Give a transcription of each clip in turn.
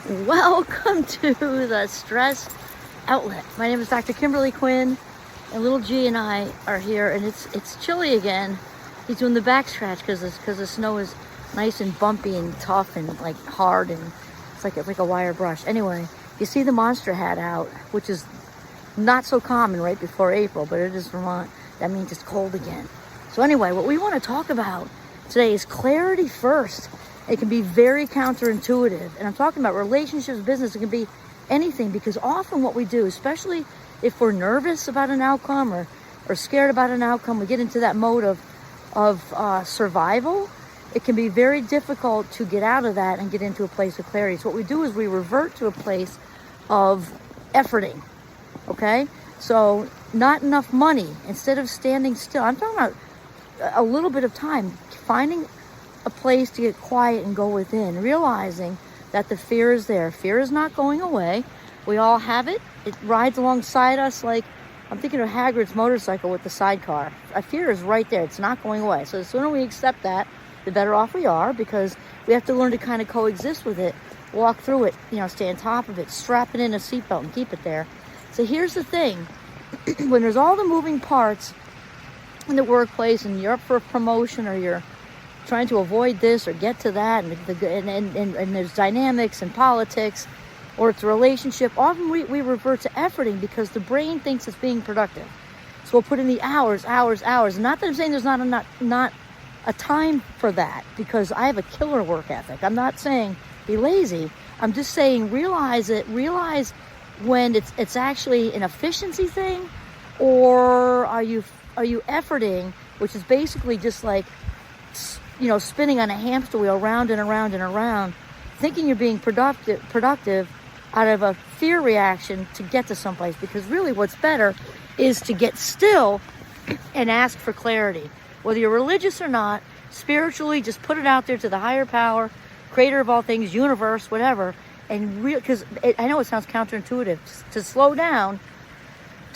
Welcome to the Stress Outlet. My name is Dr. Kimberly Quinn, and little G and I are here, and it's chilly again. He's doing the back scratch because the snow is nice and bumpy and tough and like hard, and it's like a wire brush. Anyway, you see the monster hat out, which is not so common right before April, but it is Vermont. That means it's cold again. So anyway, what we want to talk about today is clarity first. It can be very counterintuitive. And I'm talking about relationships, business. It can be anything, because often what we do, especially if we're nervous about an outcome or scared about an outcome, we get into that mode of survival. It can be very difficult to get out of that and get into a place of clarity. So what we do is we revert to a place of efforting, okay? So not enough money, instead of standing still. I'm talking about a little bit of time, finding a place to get quiet and go within, realizing that the fear is there. Fear is not going away. We all have it. It rides alongside us like, I'm thinking of Hagrid's motorcycle with the sidecar. A fear is right there. It's not going away. So the sooner we accept that, the better off we are, because we have to learn to kind of coexist with it, walk through it, stay on top of it, strap it in a seatbelt and keep it there. So here's the thing. When there's all the moving parts in the workplace, and you're up for a promotion, or you're trying to avoid this or get to that, and there's dynamics and politics, or it's a relationship, often we revert to efforting because the brain thinks it's being productive. So we'll put in the hours. Not that I'm saying there's not a time for that, because I have a killer work ethic. I'm not saying be lazy. I'm just saying realize when it's actually an efficiency thing, or are you efforting, which is basically just like spinning on a hamster wheel, round and around and around, thinking you're being productive out of a fear reaction to get to someplace. Because really what's better is to get still and ask for clarity. Whether you're religious or not, spiritually, just put it out there to the higher power, creator of all things, universe, whatever. And because I know it sounds counterintuitive, to slow down,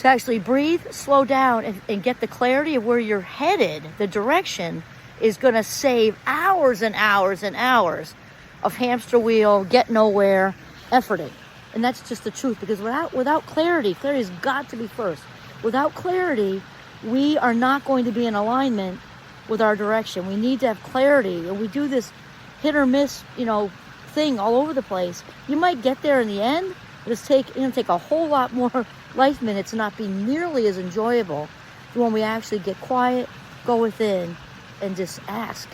to actually breathe, slow down, and get the clarity of where you're headed, the direction, is going to save hours and hours and hours of hamster wheel, get nowhere, efforting. And that's just the truth, because without clarity has got to be first. Without clarity, we are not going to be in alignment with our direction. We need to have clarity, and we do this hit or miss, thing all over the place. You might get there in the end, but it's take a whole lot more life minutes and not be nearly as enjoyable when we actually get quiet, go within, and just ask.